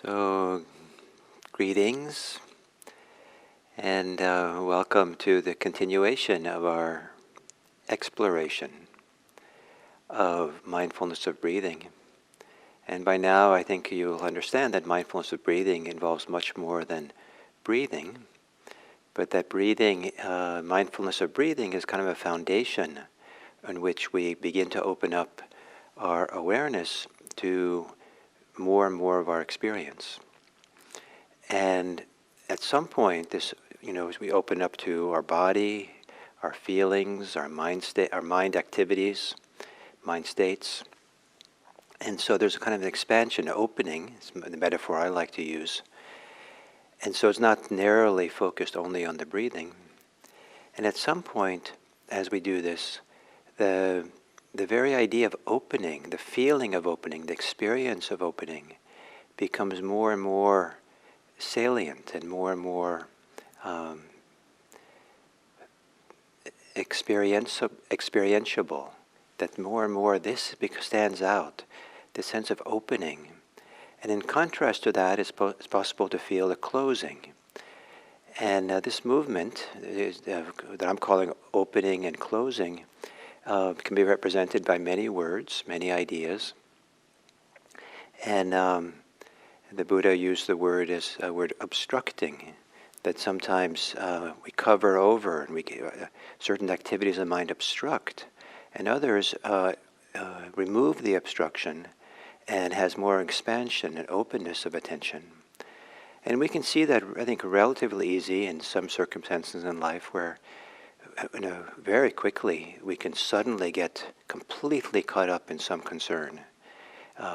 So, greetings and welcome to the continuation of our exploration of mindfulness of breathing. And by now I think you'll understand that mindfulness of breathing involves much more than breathing, but that mindfulness of breathing is kind of a foundation on which we begin to open up our awareness to more and more of our experience. And at some point, as we open up to our body, our feelings, our mind activities, mind states, and so there's a kind of an expansion, opening, it's the metaphor I like to use. And so it's not narrowly focused only on the breathing. And at some point, as we do this, the very idea of opening, the feeling of opening, the experience of opening becomes more and more salient and more experientiable, that more and more this stands out, the sense of opening. And in contrast to that, it's possible to feel a closing. And this movement that I'm calling opening and closing can be represented by many words, many ideas. And the Buddha used the word as a word obstructing, that sometimes we cover over and certain activities of the mind obstruct, and others remove the obstruction and has more expansion and openness of attention. And we can see that, I think, relatively easy in some circumstances in life where very quickly we can suddenly get completely caught up in some concern.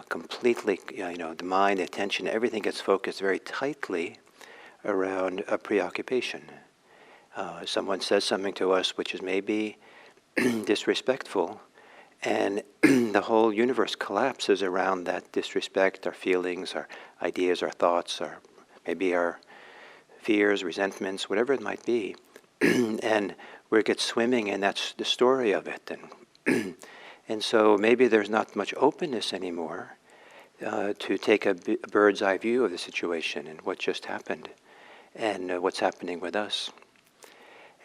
Completely, the mind, the attention, everything gets focused very tightly around a preoccupation. Someone says something to us which is maybe disrespectful, and the whole universe collapses around that disrespect, our feelings, our ideas, our thoughts, maybe our fears, resentments, whatever it might be. And we get swimming, and that's the story of it. And so maybe there's not much openness anymore to take a bird's eye view of the situation and what just happened and what's happening with us.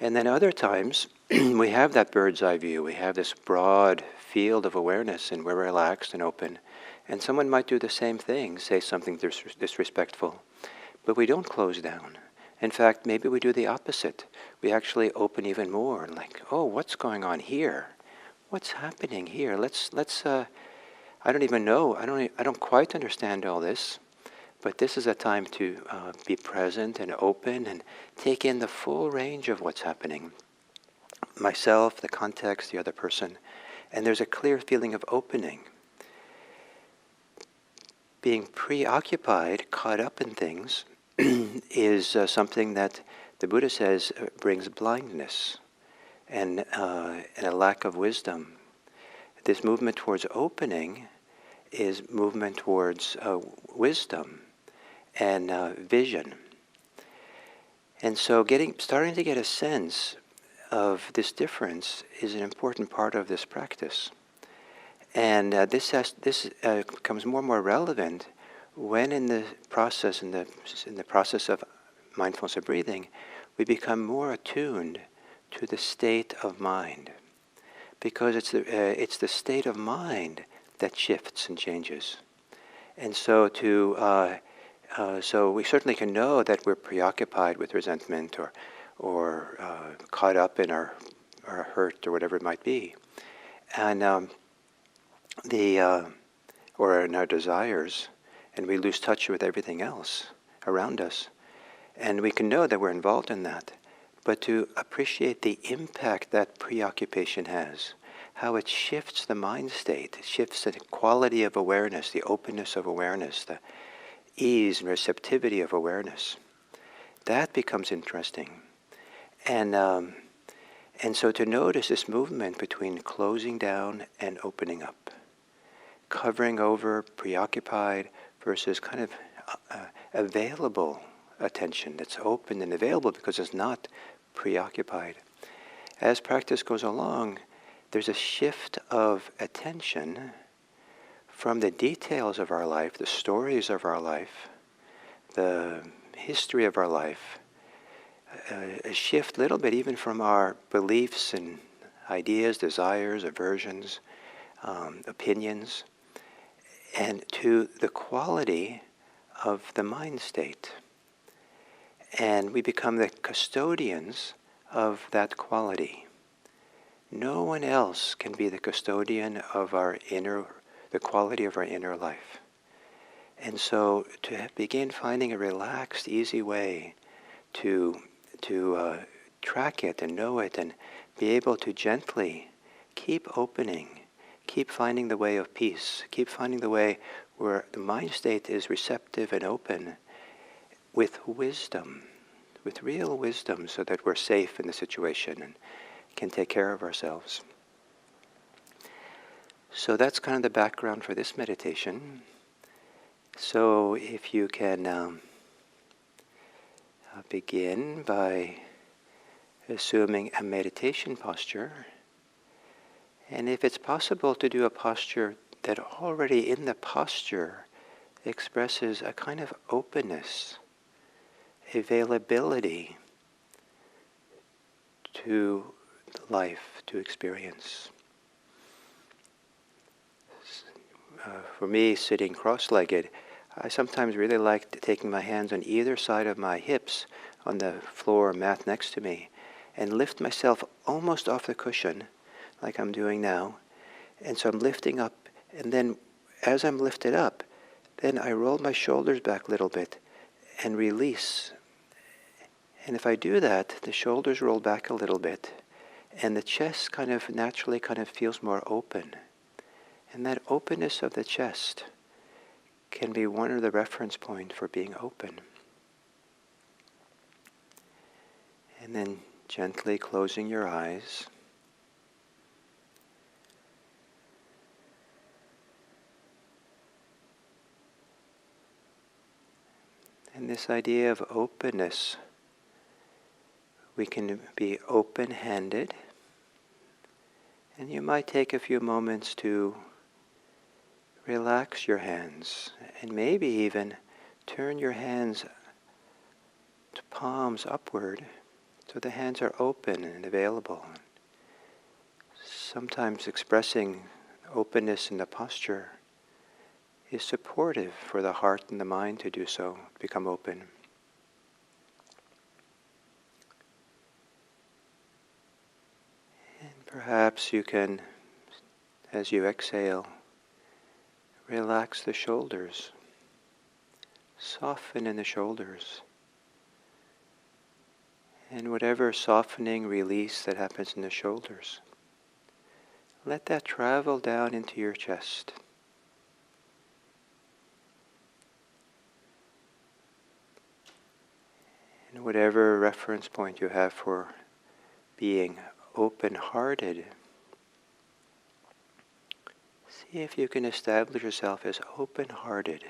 And then other times, we have that bird's eye view. We have this broad field of awareness, and we're relaxed and open. And someone might do the same thing, say something disrespectful, but we don't close down. In fact, maybe we do the opposite. We actually open even more, like, oh, what's going on here? What's happening here? Let's. I don't even know. I don't quite understand all this, but this is a time to be present and open and take in the full range of what's happening. Myself, the context, the other person, and there's a clear feeling of opening. Being preoccupied, caught up in things, is something that the Buddha says brings blindness and a lack of wisdom. This movement towards opening is movement towards wisdom and vision. And so starting to get a sense of this difference is an important part of this practice. And this becomes more and more relevant when in the process of mindfulness of breathing, we become more attuned to the state of mind, because it's the state of mind that shifts and changes. And so so we certainly can know that we're preoccupied with resentment or caught up in our hurt or whatever it might be, and or in our desires, and we lose touch with everything else around us. And we can know that we're involved in that, but to appreciate the impact that preoccupation has, how it shifts the mind state, it shifts the quality of awareness, the openness of awareness, the ease and receptivity of awareness. That becomes interesting. And so to notice this movement between closing down and opening up, covering over, preoccupied, versus kind of available attention that's open and available because it's not preoccupied. As practice goes along, there's a shift of attention from the details of our life, the stories of our life, the history of our life, a shift a little bit even from our beliefs and ideas, desires, aversions, opinions, and to the quality of the mind state. And we become the custodians of that quality. No one else can be the custodian of the quality of our inner life. And so to begin finding a relaxed, easy way to track it and know it and be able to gently keep opening, keep finding the way of peace, keep finding the way where the mind state is receptive and open with wisdom, with real wisdom, so that we're safe in the situation and can take care of ourselves. So that's kind of the background for this meditation. So if you can begin by assuming a meditation posture, and if it's possible to do a posture that already in the posture expresses a kind of openness, availability to life, to experience. For me, sitting cross-legged, I sometimes really like taking my hands on either side of my hips on the floor mat next to me and lift myself almost off the cushion, like I'm doing now. And so I'm lifting up, and then as I'm lifted up, then I roll my shoulders back a little bit and release. And if I do that, the shoulders roll back a little bit, and the chest kind of naturally feels more open. And that openness of the chest can be one of the reference points for being open. And then gently closing your eyes. And this idea of openness, we can be open-handed, and you might take a few moments to relax your hands, and maybe even turn your hands to palms upward so the hands are open and available. Sometimes expressing openness in the posture is supportive for the heart and the mind to do so, become open. And perhaps you can, as you exhale, relax the shoulders, soften in the shoulders. And whatever softening, release that happens in the shoulders, let that travel down into your chest. And whatever reference point you have for being open-hearted, see if you can establish yourself as open-hearted.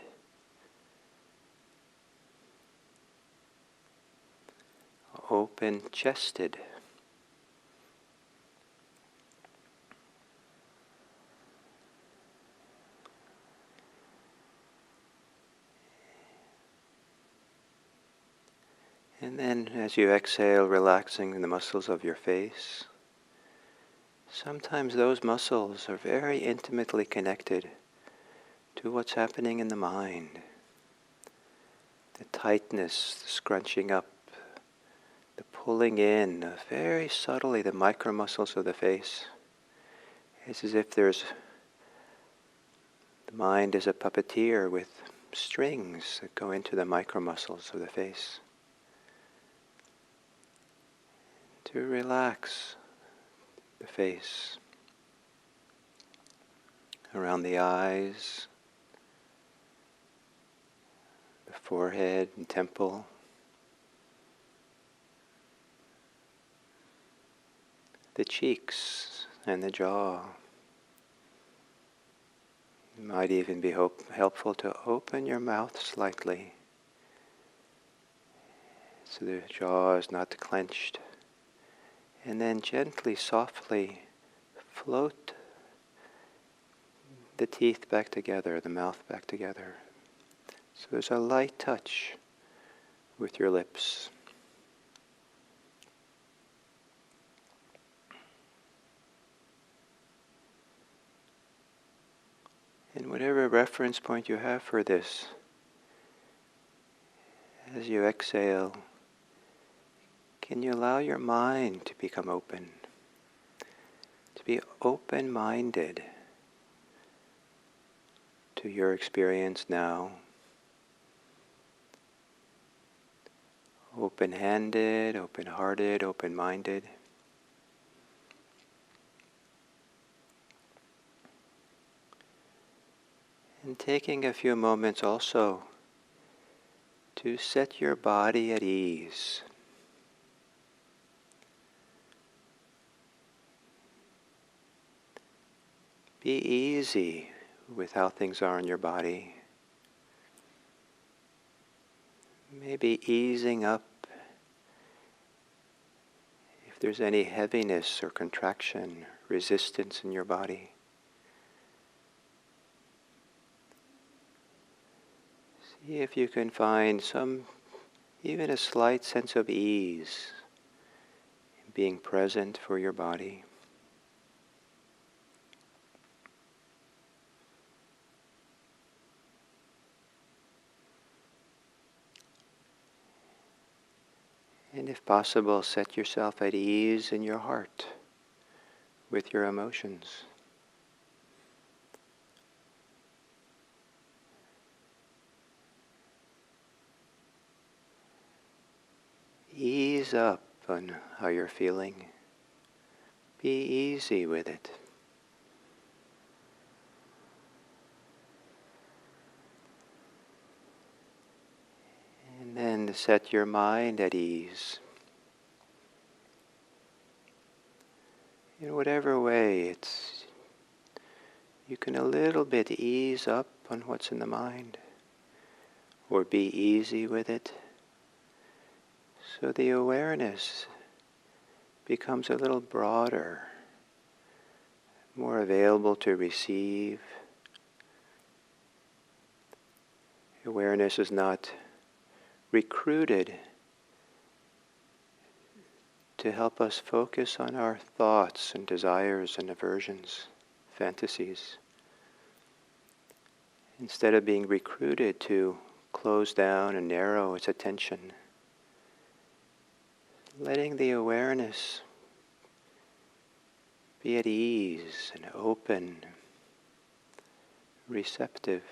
Open-chested. And then as you exhale, relaxing the muscles of your face. Sometimes those muscles are very intimately connected to what's happening in the mind. The tightness, the scrunching up, the pulling in, very subtly, the micro muscles of the face. It's as if the mind is a puppeteer with strings that go into the micro muscles of the face. To relax the face, around the eyes, the forehead and temple, the cheeks and the jaw. It might even be helpful to open your mouth slightly so the jaw is not clenched. And then gently, softly float the teeth back together, the mouth back together. So there's a light touch with your lips. And whatever reference point you have for this, as you exhale, can you allow your mind to become open? To be open-minded to your experience now. Open-handed, open-hearted, open-minded. And taking a few moments also to set your body at ease. Be easy with how things are in your body. Maybe easing up if there's any heaviness or contraction, resistance in your body. See if you can find even a slight sense of ease in being present for your body. And if possible, set yourself at ease in your heart with your emotions. Ease up on how you're feeling. Be easy with it. And then set your mind at ease. In whatever way you can a little bit ease up on what's in the mind, or be easy with it. So the awareness becomes a little broader, more available to receive. Awareness is not recruited to help us focus on our thoughts and desires and aversions, fantasies. Instead of being recruited to close down and narrow its attention, letting the awareness be at ease and open, receptive.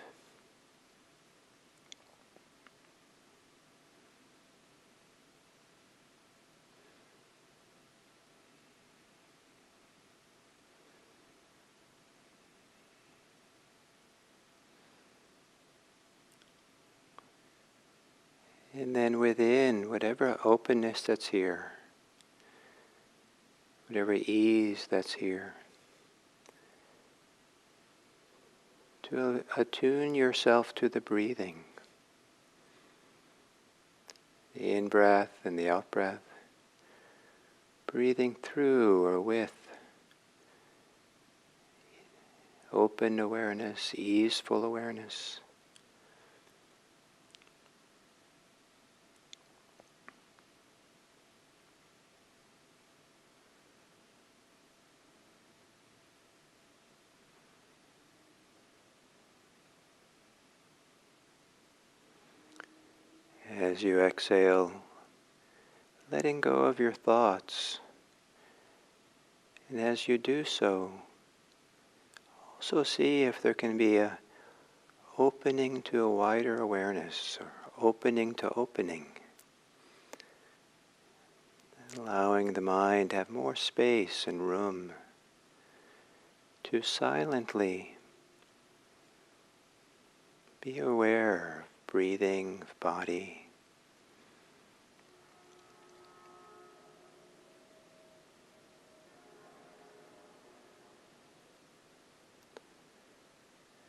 And then within, whatever openness that's here, whatever ease that's here, to attune yourself to the breathing, the in-breath and the out-breath, breathing through or with open awareness, easeful awareness. As you exhale, letting go of your thoughts. And as you do so, also see if there can be a opening to a wider awareness, or opening to opening. Allowing the mind to have more space and room to silently be aware of breathing, of body.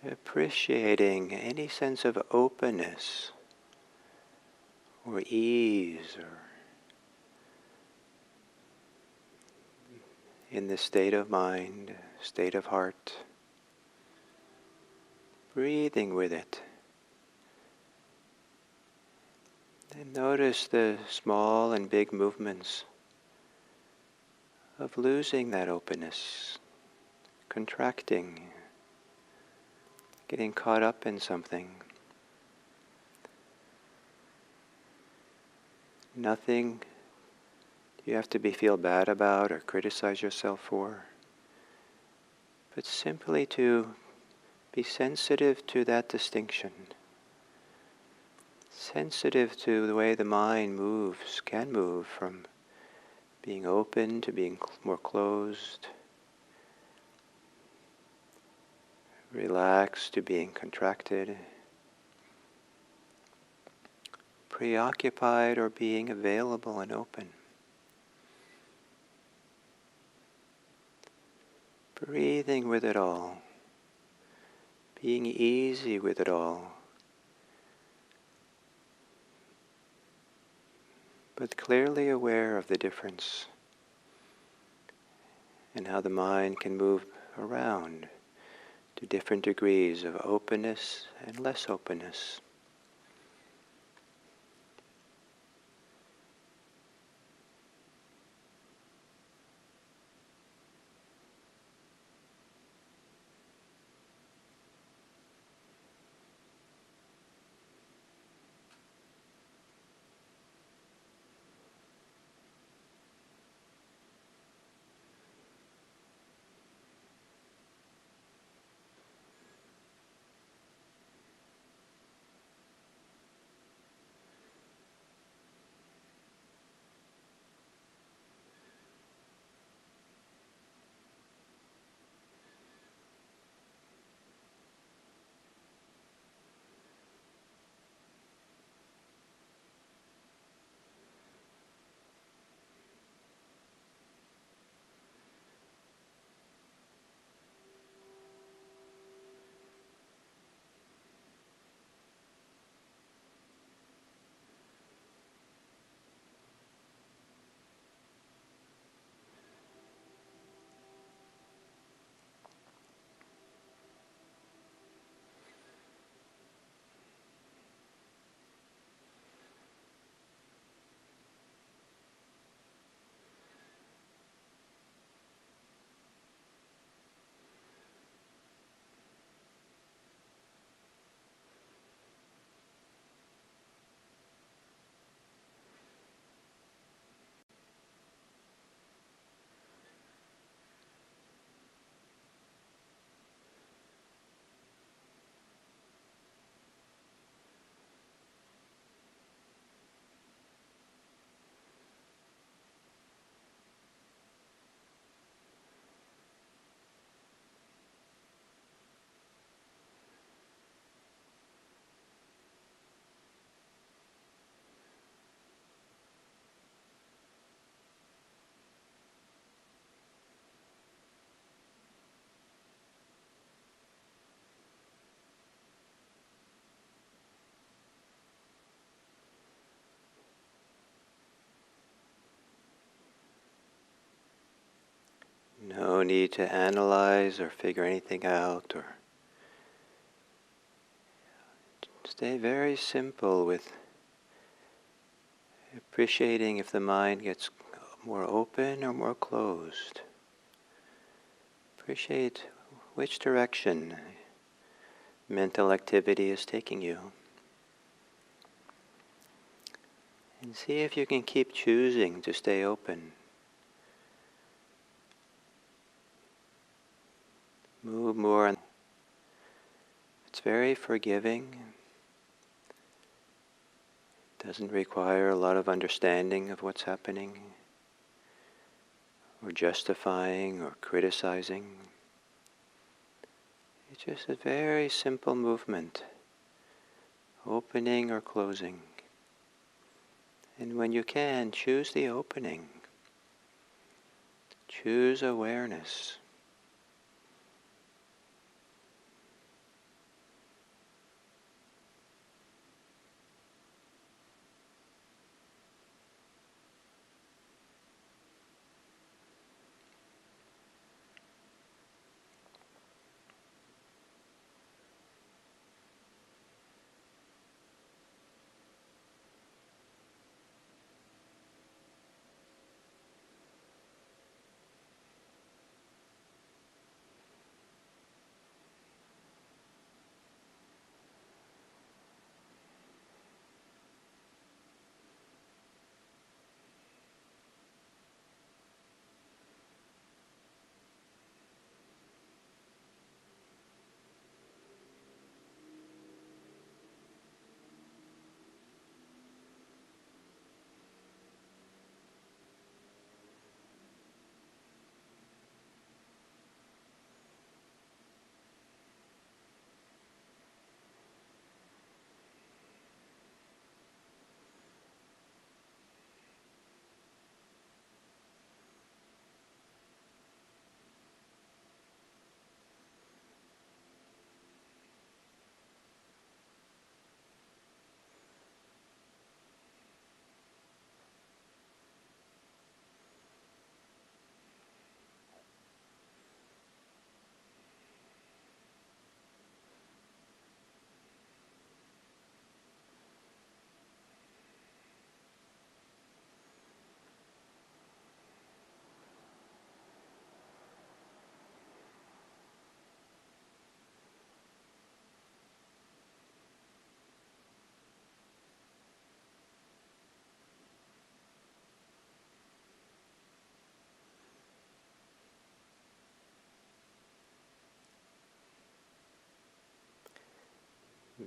Appreciating any sense of openness or ease or in the state of mind, state of heart, breathing with it, And notice the small and big movements of losing that openness, contracting, getting caught up in something. Nothing you have to feel bad about or criticize yourself for, but simply to be sensitive to that distinction, sensitive to the way the mind can move from being open to being more closed, relaxed to being contracted, preoccupied or being available and open. Breathing with it all, being easy with it all, but clearly aware of the difference and how the mind can move around to different degrees of openness and less openness. No need to analyze or figure anything out, or stay very simple with appreciating if the mind gets more open or more closed. Appreciate which direction mental activity is taking you. And see if you can keep choosing to stay open. Move more. It's very forgiving. It doesn't require a lot of understanding of what's happening, or justifying or criticizing. It's just a very simple movement, opening or closing. And when you can, choose the opening. Choose awareness.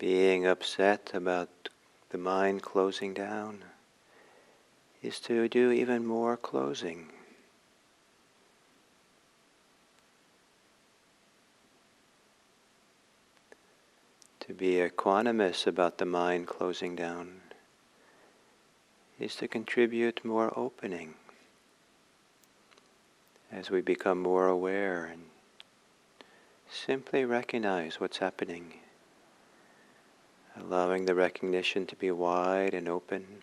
being upset about the mind closing down is to do even more closing. To be equanimous about the mind closing down is to contribute more opening as we become more aware and simply recognize what's happening, allowing the recognition to be wide and open.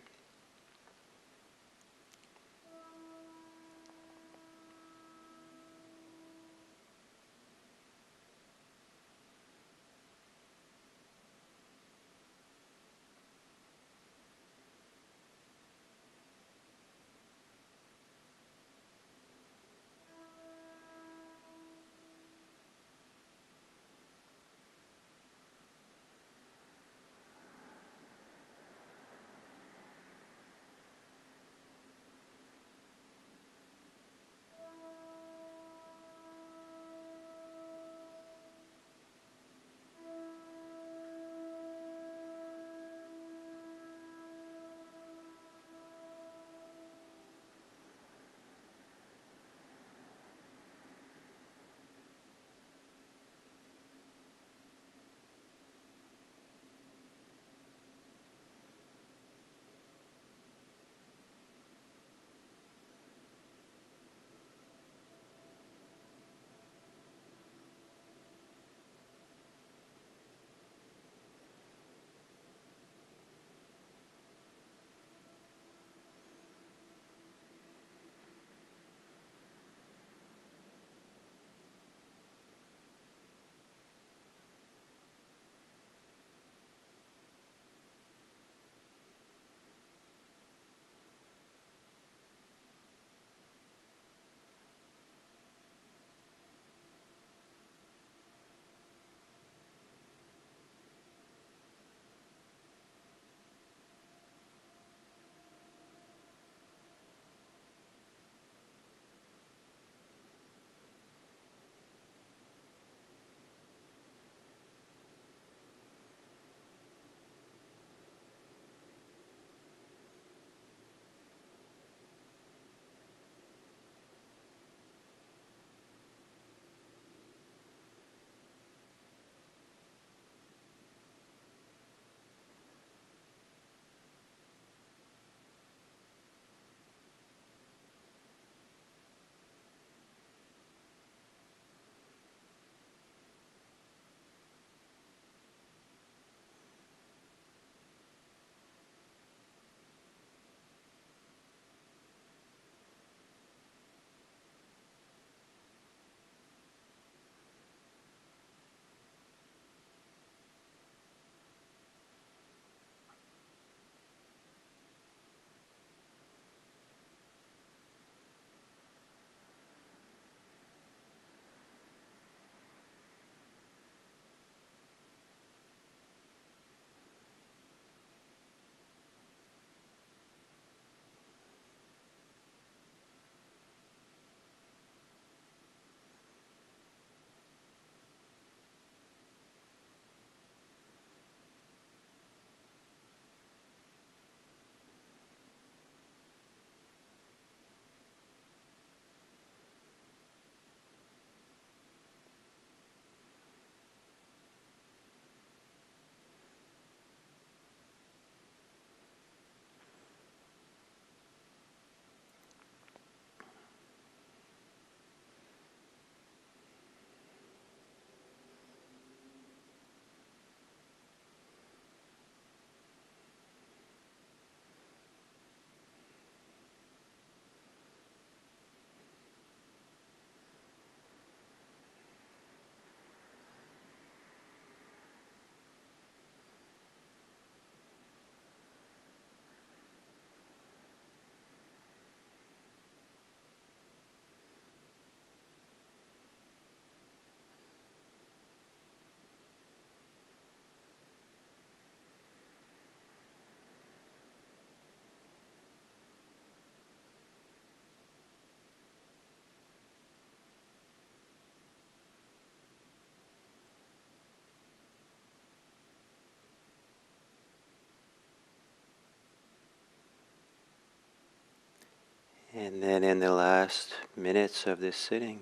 And then in the last minutes of this sitting,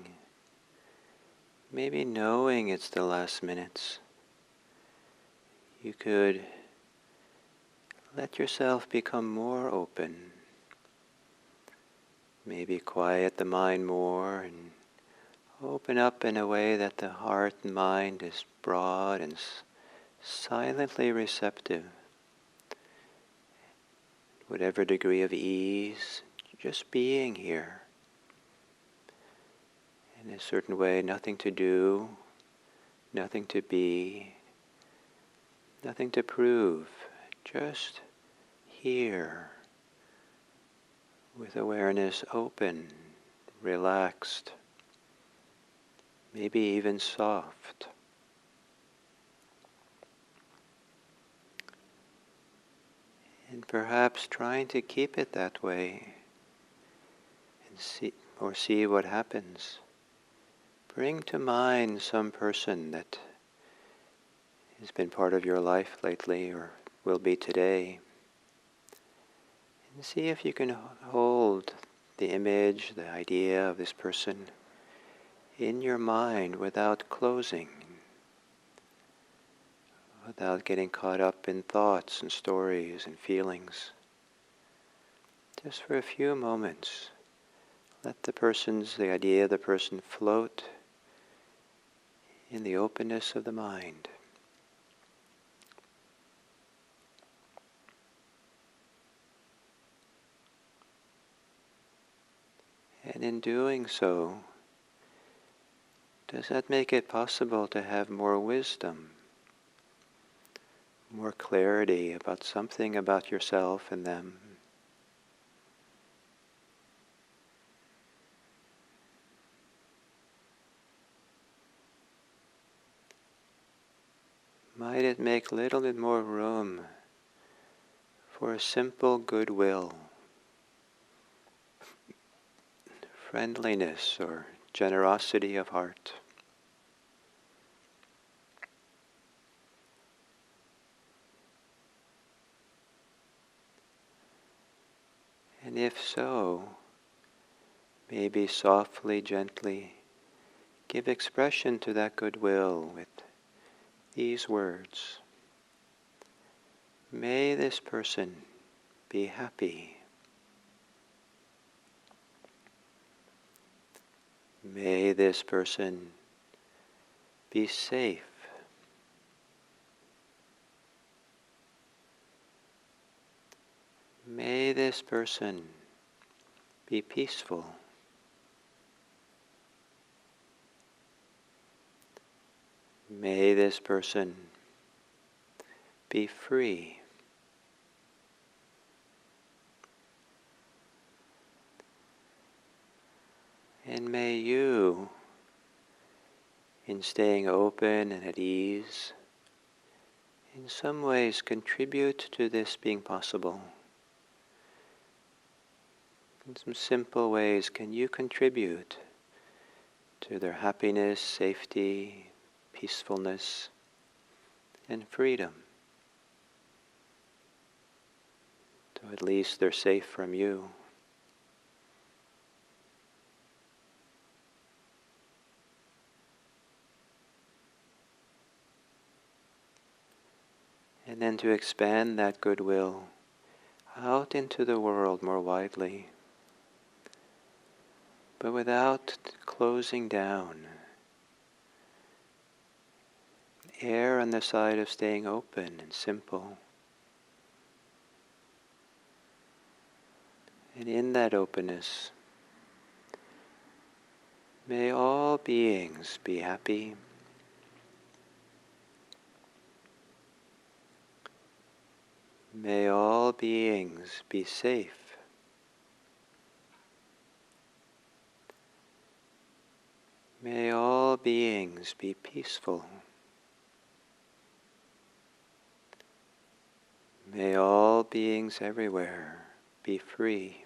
maybe knowing it's the last minutes, you could let yourself become more open. Maybe quiet the mind more and open up in a way that the heart and mind is broad and silently receptive. Whatever degree of ease, just being here. In a certain way, nothing to do, nothing to be, nothing to prove, just here, with awareness open, relaxed, maybe even soft. And perhaps trying to keep it that way and see what happens. Bring to mind some person that has been part of your life lately or will be today. And see if you can hold the image, the idea of this person in your mind without closing, without getting caught up in thoughts and stories and feelings. Just for a few moments, let the idea of the person float in the openness of the mind. And in doing so, does that make it possible to have more wisdom, more clarity about something about yourself and them? Might it make a little bit more room for a simple goodwill, friendliness or generosity of heart? And if so, maybe softly, gently give expression to that goodwill with these words. May this person be happy. May this person be safe. May this person be peaceful. May this person be free. And may you, in staying open and at ease, in some ways contribute to this being possible. In some simple ways, can you contribute to their happiness, safety, peacefulness, and freedom? So at least they're safe from you. And then to expand that goodwill out into the world more widely, but without closing down. Err on the side of staying open and simple. And in that openness, may all beings be happy. May all beings be safe. May all beings be peaceful. May all beings everywhere be free.